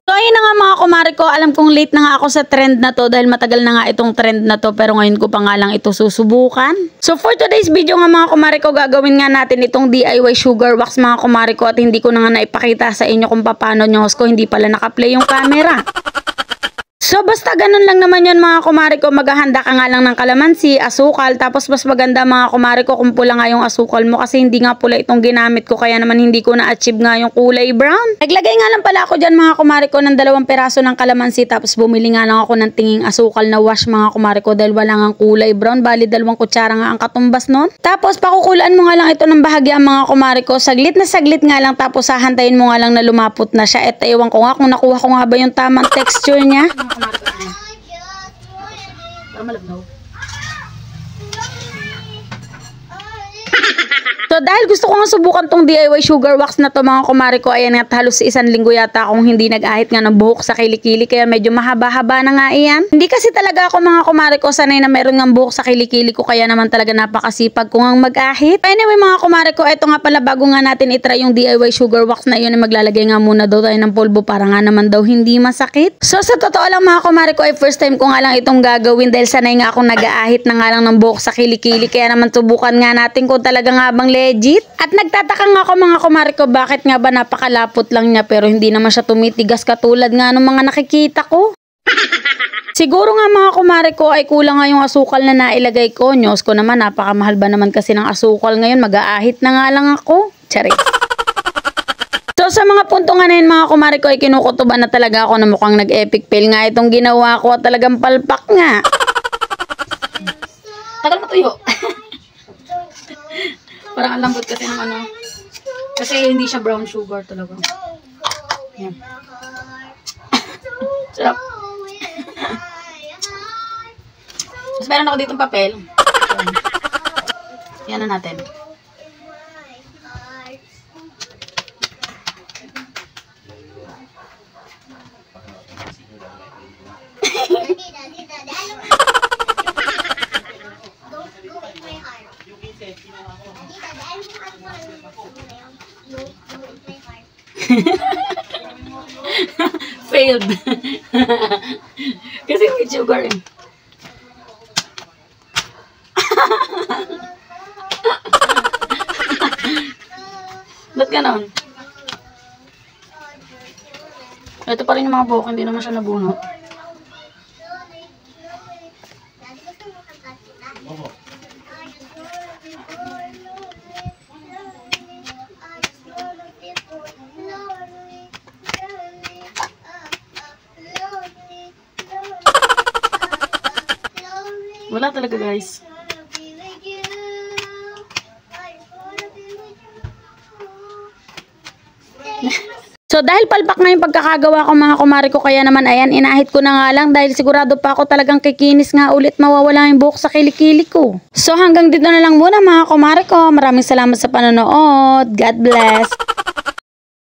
So ayun na nga mga kumare ko, alam kong late na nga ako sa trend na to dahil matagal na nga itong trend na to pero ngayon ko pa nga lang ito susubukan. So for today's video nga mga kumare ko, gagawin nga natin itong DIY sugar wax mga kumare ko at hindi ko na nga naipakita sa inyo kung paano nyo ko, hindi pala nakaplay yung camera. So basta ganun lang naman yun mga kumare ko, maghahanda ka nga lang ng kalamansi, asukal, tapos mas maganda mga kumare ko kung pula nga yung asukal mo kasi hindi nga pula itong ginamit ko kaya naman hindi ko na-achieve nga yung kulay brown. Naglagay nga lang pala ako dyan mga kumare ko ng 2 peraso ng kalamansi tapos bumili nga lang ako ng tinging asukal na wash mga kumare ko dahil wala nga kulay brown, bali 2 kutsara nga ang katumbas nun. Tapos pakukulaan mo nga lang ito ng bahagya mga kumare ko, saglit na saglit nga lang tapos hahantayin mo nga lang na lumapot na siya at ewan ko nga kung nakuha ko nga ba yung tamang texture niya. Para malabnaw. So dahil gusto ko nga subukan tong DIY sugar wax na to mga kumare ko, ayan nga halos 1 linggo yata akong hindi nag-ahit nga ng buhok sa kilikili kaya medyo mahaba-haba na nga iyan. Hindi kasi talaga ako mga kumare ko sanay na meron ng buhok sa kilikili ko kaya naman talaga napakasipag ko nga mag-ahit. Anyway mga kumare ko, ito nga pala bago nga natin itry yung DIY sugar wax na yun ay maglalagay nga muna daw tayo ng polvo para nga naman daw hindi masakit. So sa totoo lang mga kumare ko ay first time ko nga lang itong gagawin dahil sanay nga akong nag-aahit na nga lang ng buhok sa kilikili kaya naman subukan nga natin kung talaga nga bang legit. At nagtataka nga ako mga kumare ko bakit nga ba napakalapot lang niya pero hindi naman siya tumitigas katulad nga ng mga nakikita ko. Siguro nga mga kumare ko ay kulang nga yung asukal na nailagay ko. Nyos ko naman napakamahal ba naman kasi ng asukal ngayon, mag-aahit na nga lang ako. Charis. So sa mga punto nga na yun mga kumare ko ay kinukutuban na talaga ako na mukhang nag-epic fail nga itong ginawa ko at talagang palpak nga. Tagal matuyo. Parang ang lambot kasi ng ano. Kasi hindi siya brown sugar talaga. Yan. Sarap. Mas meron ako ditong papel. Yan na natin. Failed. Kasi may sugar eh. Ba't ganon? Ito pa rin yung mga buhok, hindi naman siya nabunot. Wala talaga guys. So dahil palpak na yung pagkakagawa ko mga kumare ko kaya naman ayan inahit ko na nga lang dahil sigurado pa ako talagang kikinis nga ulit mawawala yung buhok sa kilikili ko. So hanggang dito na lang muna mga kumare ko. Maraming salamat sa panonood. God bless.